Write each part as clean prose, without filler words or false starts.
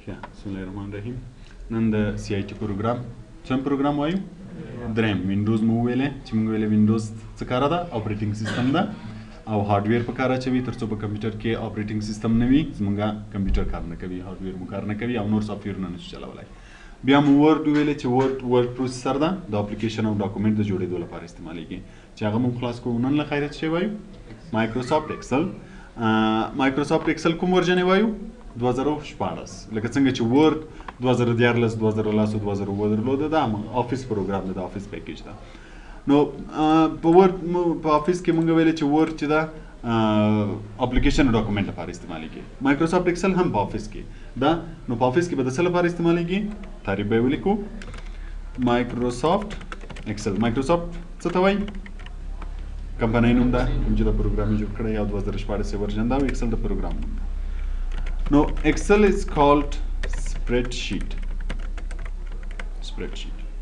بسم الله الرحمن الرحیم. نن د سی آی ټي پروګرام څوم پروګرام وایو؟ دریم. وینډوز مو ویلې چې موږ ویلې وینډوز څه کار ده؟ اپریټینګ سیستم ده او هارډویر په کار اچوي ترڅو په کمپیوټر کې اپریټینګ سیستم نه وي، زموږ کمپیوټر کار نه کوي، هارډویر مو کار نه کوي او نور سافټویرونه نشو چلولای. بیا مو ورډ ویلې چې ورډ پروسیسر ده د اپلیکیشن او ډاکومنټ د جوړېدو لپاره استعمالیږي چې هغه مو خلاص کوو. نن له خیرت شی وایو مایکروسافټ ایکسل. مایکروسافټ ایکسل کوم ورژن وایو؟ 2014. لکه څنګه چې ورډ 2014 2013 2014 دا افیس پروګرام ده، د افیس پیکیج ده. نو په ورډ په افیس کې مونږ ویل چې ورډ چې دا اپلیکیشن او ډاکومنټ لپاره استعمالیږي. مایکروسافټ ایکسل هم په افیس کې دا. نو په افیس کې به د څه لپاره استعمالیږي؟ تعریف به ولیکو. مایکروسافټ ایکسل. مایکروسافټ څه ته وایي؟ کمپنۍ نوم ده کوم چې د پروګرام جوړ کړی او 2014 ورژن دا ایکسل د پروګرام نوم ده. نو ایکسل از کالډ spreadsheet.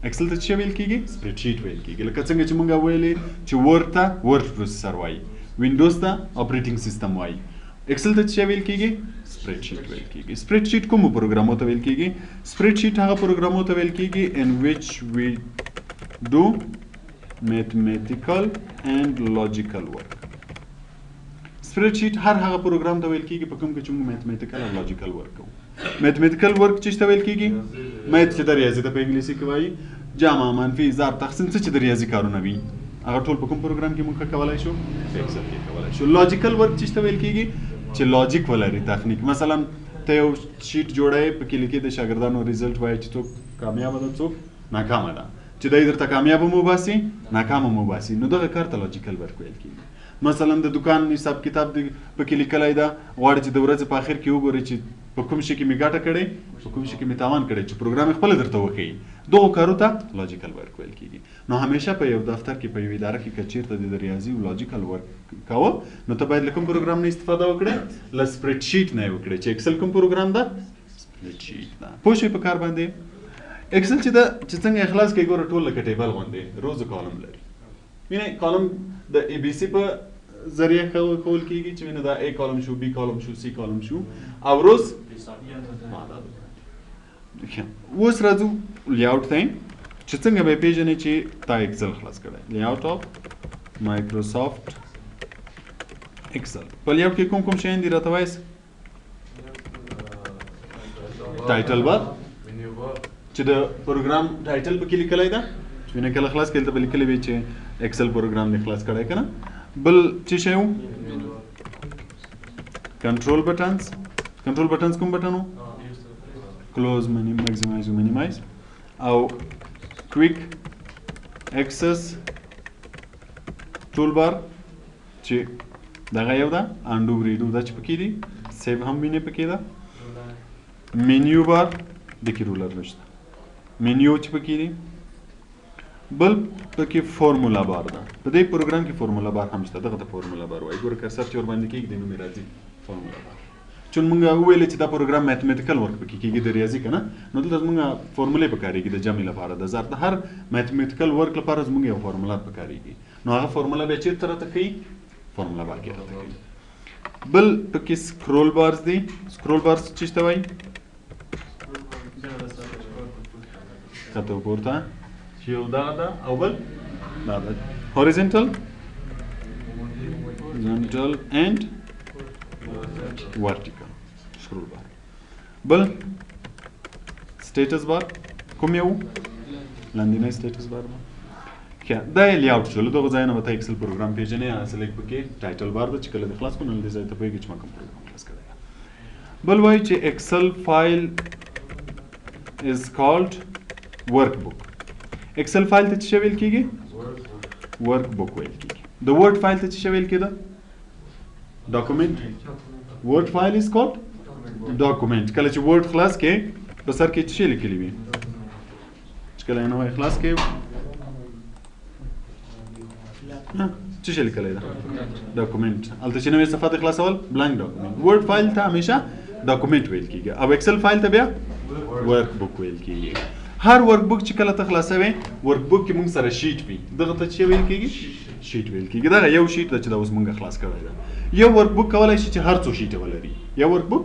ایکسل ته څه ویل کیږي؟ spreadsheet ویل کیږي. لکه څنګه چې مونږ ویلې چې ورډ ته ورډ پروسیسر وایي، وینډوز ته اپریټینګ سیستم وایي، ایکسل ته څه ویل کیږي؟ spreadsheet ویل کیږي. spreadsheet کوم پروګرامو ته ویل کیږي؟ spreadsheet هغه پروګرامو ته ویل کیږي in which we do mathematical and logical work. spreadsheet هر هغه پروګرام ته ویل کیږي په کوم کې چې موږ میتھمیټیکل او لوجیکل ورک کوو. میتھمیټیکل ورک چې ته ویل کیږي میت چې د ریاضي ته په انګلیسي کې وایي جمع منفي ضرب تقسیم څه چې د ریاضي کارونه وي هغه ټول په کوم پروګرام کې موږ کولای شو؟ ایکسل کې کولای شو. لوجیکل ورک چې ته ویل کیږي چې لوجیک ولري تخنیک. مثلا ته یو شیټ جوړای په کې لیکي د شاګردانو ریزلټ وایي چې څوک کامیاب ده څوک ناکامه ده، چې دای درته کامیاب مو باسي ناکام مو باسي، نو دغه کار ته لوجیکل ورک ویل کیږي. مثلا د دکان حساب کتاب په کې لیکلای ده غواړي چې د ورځې په اخر کې وګوري چې په کوم شي کې مې ګټه کړې په کوم شي کې مې تاوان کړی، چې پروګرام خپل درته وښیي. دغه کارو ته لوجیکل ورک ویل کیږي. نو همیشه په یو دفتر کې په یو اداره کې که چیرته د ریاضي او لوجیکل ورک کوه نو ته باید له کوم پروګرام نه استفاده وکړې؟ له سپریډ شیټ نه وکړې. چې ایکسل کوم پروګرام ده؟ سپریډ شیټ ده. پوه شوې په کار باندې؟ ایکسل چې ده چې څنګه اخلاص کوي ګوره ټول لکه ټیبل غوندې روزو کالم لري. وینئ کالم د ای بي سی په ذریعه کول کیږي چې وینه دا A کالم شو، B کالم شو، C کالم شو او روز. اوس راځو لیاوټ ته چې څنګه به پیژنې چې تا ایکسل خلاص کړی. لیاوټ اف مایکروسافټ ایکسل. په لیاوټ کې کوم کوم شیان دي راته وایس؟ ټایټل بار چې د پروګرام ټایټل پکې لیکلی ده چې وینه کله خلاص کړي ته به لیکلی وي چې ایکسل پروګرام دې خلاص کړی که نه. بل څه شی و؟ کنټرول بټنز. کنټرول بټنز کوم بټن و؟ کلوز، میکسیمایز او مینیمایز او کویک اکسس ټول بار چې دغه یو ده انډو ریډو دا چې پکې دي، سیو هم وینې پکې ده. مینیو بار دکې رولر نشته، مینیو چې پکې دي. بل پکې فارمولا بار ده. په دې پروګرام کې فارمولا بار هم شته، دغه ته فارمولا بار وایي. ګوره کرسر چې ورباندې کېږدي نو مې راځي فارمولا بار. چون موږ وویلې چې دا پروګرام میتھمیټیکل ورک پکې کېږي د ریاضي که نه، نو دلته زموږ فارمولې پکارېږي د جمع لپاره د ضرب. د هر میتھمیټیکل ورک لپاره زموږ یو فارمولا پکارېږي. نو هغه فارمولا بیا چېرته راته ښیي؟ فارمولا بار کې راته ښیي. بل پکې سکرول بارز دي. سکرول بارز چې ته وایي کته پورته چې یو دغه ده او بل دا ده horizontal and vertical scroll bar. بل status bar کوم یو؟ لاندینی status bar ده. دا یې لیاوټ شو. له دغه ځای نه به ته ایکسل پروګرام پېژنې. اصل یې پکې ټایټل بار ده چې کله دې خلاص کړو نو دې ځای ته پوهېږي چې ما کوم پروګرام خلاص کړی ده. بل وایي چې ایکسل فایل is called workbook. ایکسل فایل ته څه ویل کیږي؟ ورک بک ویل کیږي. د ورډ فایل ته څه ویل کېده؟ ډاکومنټ. ورډ فایل از کالډ ډاکومنټ. کله چې ورډ خلاص کې په سر کې څه لیکلی وي؟ چې کله یې نوی خلاص کې څه لیکلی ده؟ ډاکومنټ. هلته چې نوې صفحه ته خلاصول بلانک ډاکومنټ. ورډ فایل ته همیشه ډاکومنټ ویل کیږي او ایکسل فایل ته بیا ورک بک ویل کیږي. هر ورک بک چې کله ته خلاصوي ورک بک کې موږ سره شیټ وي، دغه ته څه ویل کیږي؟ شیټ ویل کیږي. دغه یو شیټ ده چې دا اوس موږ خلاص کړی ده. یو ورک بک کولای شي چې هر څو شیټه ولري. یو ورک بک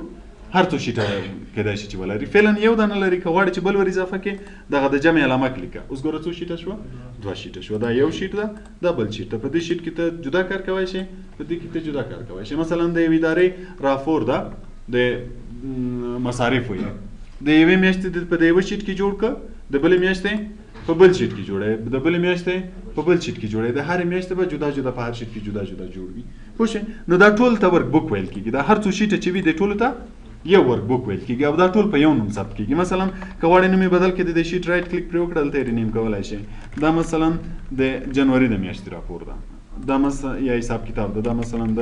هر څو شیټه کېدای شي چې ولري. فعلا یو دانه لري که غواړي چې بل ور اضافه کړي دغه د جمع علامه کلیکه. اوس ګوره څو شیټه شوه؟ 2 شیټه شوه. دا یو شیټ ده دا بل شیټ ده. په دې شیټ کې ته جدا کار کولی شي په دې کې ته جدا کار کولی شي. مثلا د یوې ادارې راپور ده د مصارف وي د یوې میاشتې په د یوه شیټ کې جوړ کړه د بلې میاشتې په بل شیټ کې جوړه د بلې میاشتې په بل شیټ کې جوړه د هر میاشتې به جدا جدا په هر شیټ کې جدا جدا جوړ وي. پوه شئ؟ نو دا ټول ته ورک بک ویل کېږي. دا هر څو شیټه چې وي د ټولو ته یو ورک بک ویل کېږي او دا ټول په یو نوم ثبت کېږي. مثلا که غواړئ نوم یې بدل کړئ د دې شیټ رایټ کلیک پرې وکړه دلته یې رینیم کولی شئ. دا مثلا د جنوري د میاشتې راپور ده دا مثلا یا حساب کتاب ده دا مثلا د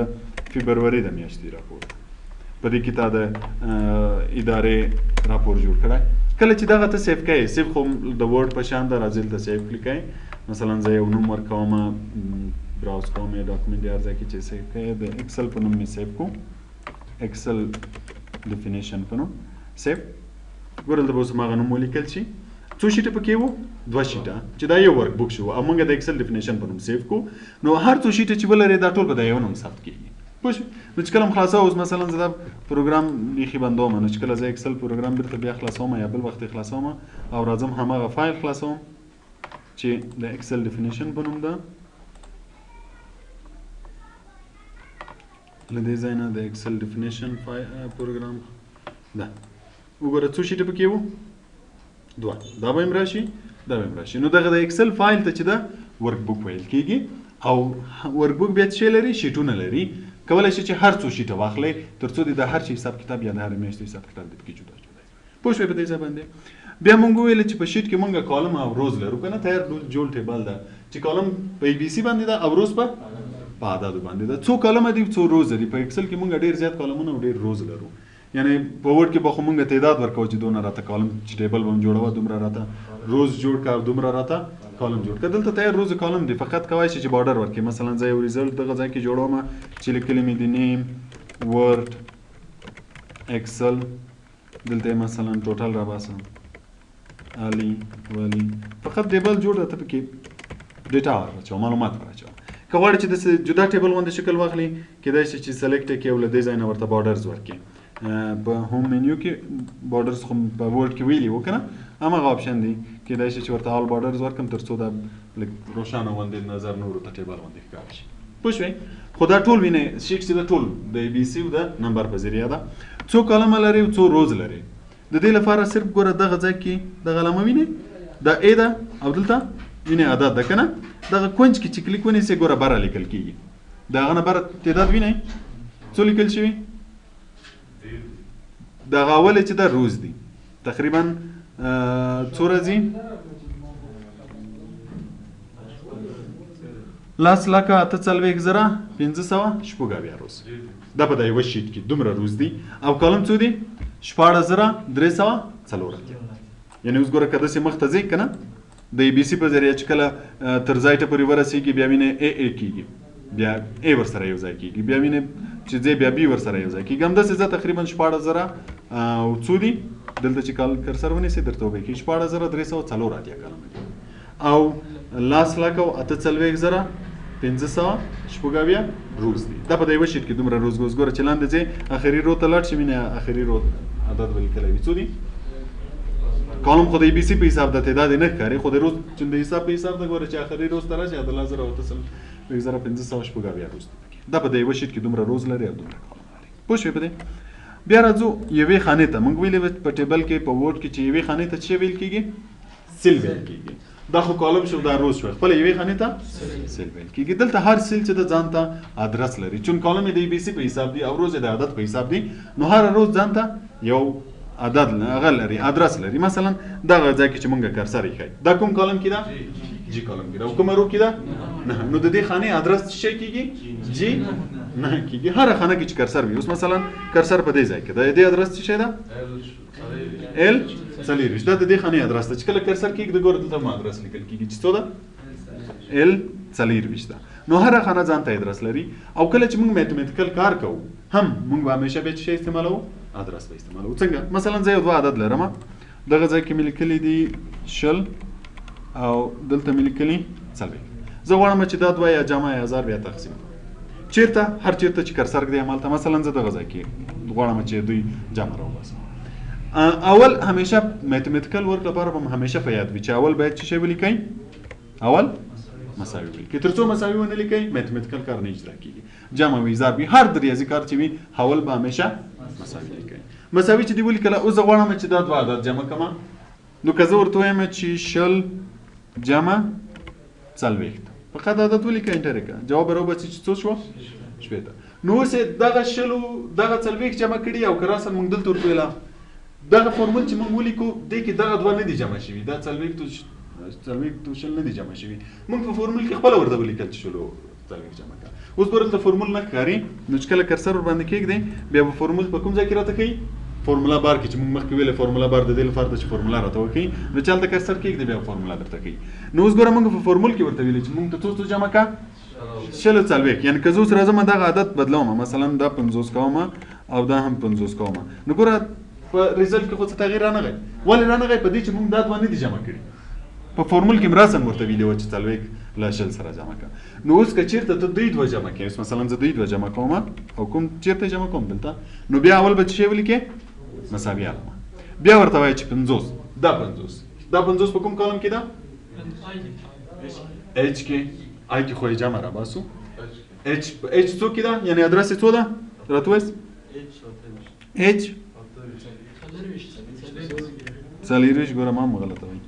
فبروري د میاشتې راپور ده. په دې کې تا د ادارې راپور جوړ کړی. کله چې دغه ته سیف کوئ سیف خو د ورډ په شان ده راځئ دلته سیف کلیکوئ. مثلا زه یو نوم ورکوم براوز کوم ډاکومنټ هر ځای کې چې سیف کوئ د ایکسل په نوم مې سیف کوم ایکسل ډیفینیشن په نوم سیف. ګوره دلته به اوس هماغه نوم ولیکل شي. څو شیټه پکې وو؟ 2 شیټه چې دا یو ورک بک شو او موږ د ایکسل ډیفینیشن په نوم سیف کو. نو هر څو شیټه چې ولري دا ټول په د یو نوم ثبت کېږي. پوه شئ؟ نو چې کله م خلاصوه اوس مثلا زه دا پروګرام بیخي بندوم نو چې کله زه ایکسل پروګرام بیرته بیا خلاصوم یا بل وخت یې خلاصوم او راځم هماغه فایل خلاصوم چې د ایکسل ډیفینیشن په نوم ده. له دې ځای نه د ایکسل ډیفینیشن پروګرام ده. وګوره څو شیټه پکې وو؟ 2. دا به هم راشي دا به هم راشي. نو دغه د ایکسل فایل ته چې ده ورک بک ویل کېږي او ورک بک بیا څه لري؟ شیټونه لري. کولی شي چې هر څو شیټه واخلئ تر څو د هر شي حساب کتاب یا د هر میاشتې حساب کتاب د پکې جدا جدا وي. پوه شوئ په دې ځای باندې؟ بیا مونږ وویل چې په شیټ کې مونږ کالم او روز لرو که نه تیار جوړ ټیبل ده چې کالم په ای بي سی باندې ده او روز په عددو باندې ده. څو کالمه دي څو روز دي. په ایکسل کې مونږ ډېر زیات کالمونه او ډېر روز لرو. یعنی په ورډ کې به خو مونږ تعداد ورکوو چې دونه راته کالم چې ټیبل به م جوړوه دومره راته روز جوړ کړه او دومره راته کالم جوړ کړه. دلته تیار روز کالم دی فقط کولی شي چې بارډر ورکړي. مثلا زه یو ریزلټ دغه ځای کې جوړوم چې لیکلی مې دي نیم ورډ ایکسل دلته مثلا ټوټل راباسم علي ولی فقط ټیبل جوړ راته پکې ډیټا ورچوه معلومات ورچوه. که غواړئ چې داسې جدا ټیبل غوندې شکل واخلي کیدای شي چې سلیکټ یې کړئ او له دې ځای نه ورته بارډرز ورکړي. په هوم منیو کې بارډرز خو په ورډ کې ویلي وو که نه هماغه آپشن دی. کیدای شي چې ورته آل بارډرز ورکړم تر څو دا لږ روښانه غوندې نظر نورو ته ټیبل غوندې ښکاره شي. پوه شوئ؟ خو دا ټول وینئ شیټ چې د ټول د ای بي سی او د نمبر په ذریعه ده. څو کالمه لري او څو روز لري. د دې لپاره صرف ګوره دغه ځای کې دغه علامه وینئ دا ای ده او دلته وینئ عدد ده که نه. دغه کونج کې چې کلیک ونیسئ ګوره بره لیکل کېږي. د هغه نه بره تعداد وینئ څو لیکل شوي. دغه اوله چې دا روز دي تقریبا څو ورځې 10,48,580 روز. دا په د یوه شیټ کې دومره روز دي او کالم څو دي 16,304. یعنې اوس ګوره که داسې مخ ته ځئ که نه د ای بي سی په ذریعه چې کله تر ځای ته پورې ورسېږي بیا وینې ای کېږي بیا ای ورسره یو ځای کېږي بیا وینې چې ځای بیا بي ورسره یو ځای کېږي. همداسې زه تقریبا 16,000 او څو دي دلته چې کرسر ونیسئ درته وبهیږي 16,304 کالمه دي او 10,48,580 روز دي. دا په د یوه شیټ کې دومره روز ګوره چې لاندې ځې اخري رو ته لاړ شي وینې اخري رو عدد به لیکلی وي. څو دي کالم خو د ای بي سی په حساب د تعداد یې نه ښکاري خو د روز چې د حساب په حساب ده ګوره چې اخري روز ته راشي 10,580 روز دي. دا په د یوه شیټ کې دومره روز لري او دومره کالم لري. پوه شوئ په دې؟ بیا راځو یوې خانې ته. موږ ویلې په ټیبل کې په ورډ کې چې یوې خانې ته څه ویل کېږي؟ سیل ویل کېږي. دا خو کالم شو دا روز شو خپله یوې خانې ته سیل ویل کېږي. دلته هر سیل چې د ځان ته ادرس لري چون کالم یې د ای بي سی په حساب دی او روز یې د عدد په حساب دی نو هر روز ځان ته یو عدد هغه لري ادرس لري. مثلا دغه ځای کې چې موږ کرسر ایښی دا کوم کالم کې ده؟ جی کالم کې ده. او کومه رو کې ده؟ نه. نو د دې خانې ادرس څه شی کېږي؟ جی نه کېږي. هره خانه کې چې کرسر وي اوس مثلا کرسر په دې ځای کې ده د دې ادرس څه شی ده؟ ال 40. دا د دې خانې ادرس ده چې کله کرسر کېږي ګوره دلته هم ادرس لیکل کېږي چې څو ده؟ ال 40 ده. نو هره خانه ځان ته ادرس لري او کله چې موږ میتھمیټیکل کار کوو هم موږ به همیشه بیا څه استعمالوو؟ ادرس به استعمالوو. څنګه؟ مثلا زه یو 2 عدد لرم دغه ځای کې مې لیکلي دي 0 او دلته مې لیکلي 40. زه غواړم چې دا 2 یا جمع یا 1000 بیا تقسیم چیرته هر چیرته چې کرسر ږدي همالته مثلا زه دغه ځای کې غواړم چې دوی جمع راوباسم. اول همیشه میتھمیټیکل ورک لپاره به همیشه په یاد وي چې اول باید څه شی ولیکئ؟ اول مساوي ولیکئ. تر څو مساوي ونه لیکئ میتھمیټیکل کار نه اجرا کیږي. جمع وي ضرب وي هر د ریاضي کار چې وي اول به همیشه مساوي لیکئ. مساوي چې دی ولیکله اوس زه غواړم چې دا دوه عدد جمع کړم نو که زه ورته وایم چې شل جمع څلوېښت فقط عدد ولیکه انټر یې کړه جواب به راوباسي چې څو شوه؟ شپېته. نو اوس یې دغه شلو دغه څلوېښت جمع کړي او که راسل موږ دلته ورته ویله دغه فورمول چې موږ ولیکو دې کې دغه دوه نه دي جمع شوي دا څلوېښت شل نه دي جمع شوي موږ په فورمول کې خپله ورته ولیکل چې شلو څلوېښت جمع کړه. اوس به دلته فورمول نه ښکاري نو چې کله کرسر ورباندې کېږدئ بیا به فورمول په کوم ځای کې راته ښیي؟ فورمولا بار کې چې موږ مخکې ویلې فورمولا بار د دې لپاره ده چې فورمولا راته وښیي نو چې هلته کرسر کېږدئ بیا فورمولا درته ښیي. نو اوس ګوره موږ په فورمول کې ورته ویلې چې موږ ته څو جمع کړه؟ شل څلوېښت. یعنې که زه اوس راځم دغه عدد بدلوم مثلا دا 50 کوم او دا هم 50 کوم نو ګوره په ریزلټ کې خو څه تغییر رانغی. ولې رانغی؟ په دې چې موږ دا دوه نه دي جمع کړي. په فورمول کې راسن ورته ویلې وه چې څلوېښت له شل سره جمع کړه. نو اوس که چېرته ته دوی دوه جمع کړې اوس مثلا زه دوی دوه جمع کوم او کوم چېرته جمع کوم دلته نو بیا اول به څه شی ولیکې؟ مساوي علامه. بیا ورته وایي چې 50 دا 50 په کوم کالم کې ده؟ اچ کې آی کې خو یې جمع راباسو اچ څو کې ده؟ یعنې ادرس یې څو ده؟ راته وایست اچ 40 ګوره ما هم غلطه وایي.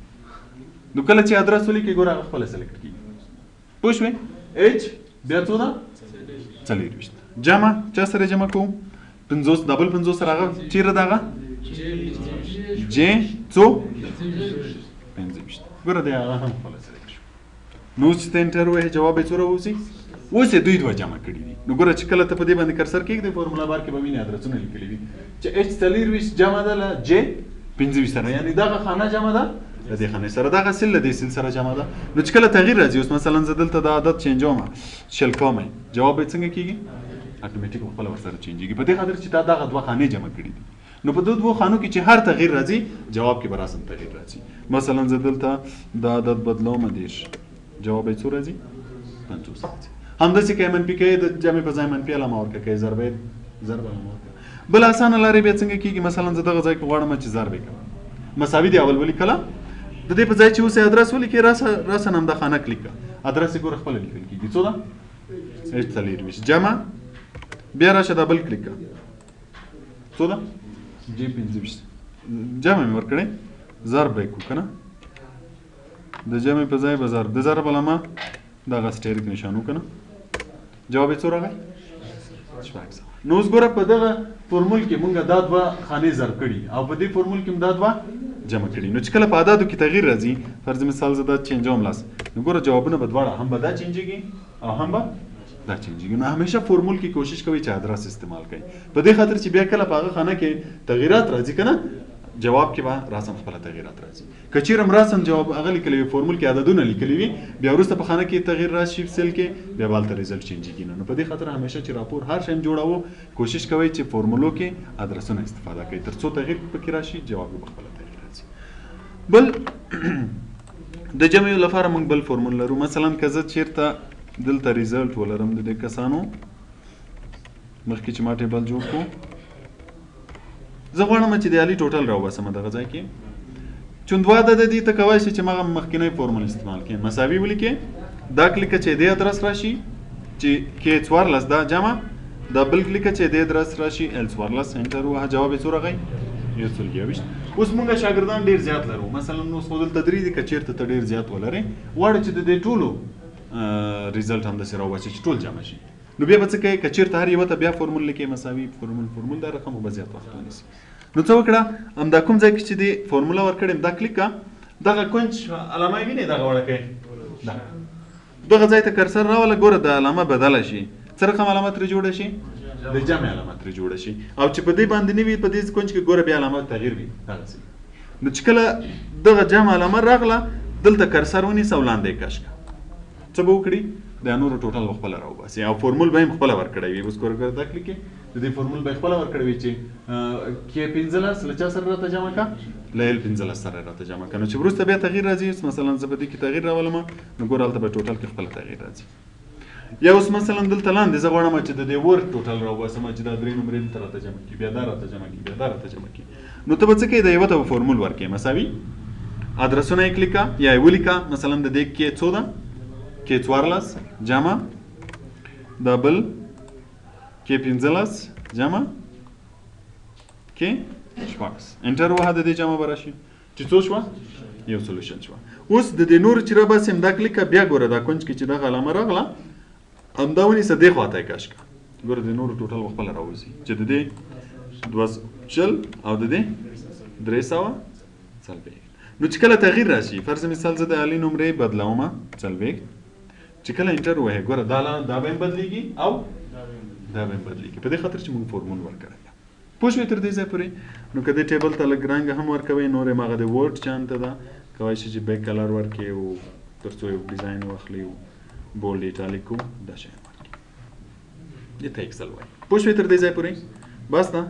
نو کله چې ادرس ولیکئ ګوره هغه خپله سلیکټ کېږي. پوه شوې؟ اچ بیا څو ده؟ 40 جمع چا سره جمع کوو؟ 50 ډبل 50 سره هغه چیرې ده هغه؟ جې څو؟ 25 ګوره دی هغه هم خپله سلیکټ شو. نو اوس چې ته انټر ووهې جواب یې څو راوځي؟ اوس یې دوی دوه جمع کړي دي. نو ګوره چې کله ته په دې باندې کرسر کېږدې فورمولا بار کې به وینې ادرسونه لیکلي وي چې اچ 40 جمع ده له جې 25 سره یعنې دغه خانه جمع ده له دې خانې سره دغه سل له دې سل سره جمع ده. نو چې کله تغییر راځي اوس مثلا زه دلته دا عدد چینجوم شل کوم جواب یې څنګه کېږي؟ اتوماتیک خپله ورسره چینجېږي په دې خاطر چې تا دغه دوه خانې جمع کړي دي. نو په دې دوه خانو کې چې هر تغییر راځي جواب کې به راسم تغییر راځي. مثلا زه دلته دا عدد بدلوم 10 جواب یې څو راځي؟ 50 راځي. همداسې که یې منفي کوې د جمع په ځای منفي علامه ورکړه که یې ضرب علامه ورکړه. بل اسانه لارې بیا څنګه کېږي مثلا زه دغه ځای کې غواړم چې ضرب یې کړم مساوي دی اول ولیکله د دې په ځای چې اوس یې ادرس ولیکې راسه همدا خانه کلیک کړه ادرس یې ګوره خپله لیکل کېږي څو ده؟ اچ 40 جمع بیا راشه دا بل کلیک کړه څو ده؟ جې 25 جمع مې ورکړې ضرب به یې کړو که نه د جمع په ځای به ضرب د ضرب علامه دغه سټیریک نشان وکړه جواب یې څو راغی؟ 600. نو اوس ګوره په دغه فورمول کې مونږ دا دوه خانې ضرب کړي او په دې فورمول کې دا دوه جمع کړي. نو چې کله په عددو کې تغییر راځي فرض مثال زه دا چینجوم لاس نو ګوره جوابونه به دواړه هم به دا چینجېږي او هم به دا چینجېږي. نو همیشه فورمول کې کوشش کوئ چې ادرس استعمال کړئ په دې خاطر چې بیا کله په هغه خانه کې تغییرات راځي که نه جواب کې به راسم خپله تغییرات راځي. که چیرې هم راسم جواب هغه لیکلی وي فورمول کې عددونه لیکلي وي بیا وروسته په خانه کې تغییر راشي سیل کې بیا به هلته ریزلټ چینجېږي. نو په دې خاطر همیشه چې راپور هر شی جوړوو کوشش کوئ چې فورمولو کې ادرسونه استفاده کوئ تر څو تغییر پکې راشي جواب به خپله تغییر راځي. بل د جمع لپاره موږ بل فورمول لرو مثلا که زه چیرته دلته ریزلټ ولرم د دې کسانو مخکې چې ما ټیبل جوړ کړو زه غواړم چې د عالي ټوټل راوباسم دغه ځای کې چوندوا عدد دي ته کولی شي چې ما مخکینی فورمول استعمال کړم مساوي ولیکې دا کلیکه چې دې ادرس راشي چې کې 14 دا جمع دا بل کلیکه چې دې ادرس راشي ال 14 انټر وه جواب یې څو راغی؟ 123. اوس موږ شاګردان ډېر زیات لرو مثلا اوس خو دلته درې دي که چېرته ته ډېر زیات ولرې غواړې چې د دې ټولو ریزلټ همداسې راوباسي چې ټول جمع شي نو بیا به څه کوې که چېرته هر یوه ته بیا فورمول لیکې مساوي فورمول دا رقم به زیات وخت ونیسي. نو څه وکړه همدا کوم ځای کې چې دې فورموله ورکړې دا کلیک کړه دغه کونج علامه یې وینې دغه وړکۍ دغه ځای ته کرسر راوله ګوره د علامه بدله شي څه رقم علامه ترې جوړه شي؟ د جمع علامه ترې جوړه شي او چې په دې باندې نه وي په دې کونج کې ګوره بیا علامه تغییر وي دغسې. نو چې کله دغه جمع علامه راغله دلته کرسر ونیسه او لاندې یې کش کړه څه به وکړي د نورو ټوټل به خپله راوباسي او فورمول به یې خپله ورکړی وي اوس ګوره دا کلیک کې د دې فورمول به یې خپله ورکړی وي چې کې 15 له چا سره راته جمع کړه له ال 15 سره راته جمع کړه. نو چې وروسته بیا تغییر راځي مثلا زه په دې کې تغییر راولم نو ګوره هلته به ټوټل کې خپله تغییر راځي. یا اوس مثلا دلته لاندې زه غواړم چې د دې ورک ټوټل راوباسم چې دا 3 نمرې دلته راته جمع کړي بیا دا راته جمع کړي بیا دا راته جمع کړي نو ته به څه کوې د یوه ته به فورمول ورکړې مساوي ادرسونه یې کلیکه یا یې ولیکه مثلا د دې کې څو ده کې 14 جمع دا بل کې 15 جمع کې 14 انټر وهه د دې جمع به راشي چې څو شوه یو سولوشن شوه اوس د دې نور چې راباسم دا کلیکه بیا ګوره دا کونج کې چې دغه علامه راغله همدا ونیسه دې خواته یې کش کړه ګوره د نورو ټوټل به خپله راوځي چې د دې 240 او د دې 340 نو چې کله تغییر راشي فرض مثال زه د علي نمرې بدلومه 40 چې کله انټر ووهې ګوره دا به هم بدلېږي او دا به هم بدلېږي په دې خاطر چې موږ فورمول ورکړی ده پوه شوې تر دې ځای پورې نو که دې ټیبل ته لږ رنګ هم ورکوئ نور یې هغه د ورډ شان ته ده کولی شي چې بیک کلر ورکړي او تر څو یو ډیزاین واخلي او بولډ ایټالیک دا شیان ورکړي دې ته ایکسل وایي پوه شوې تر دې ځای پورې بس ده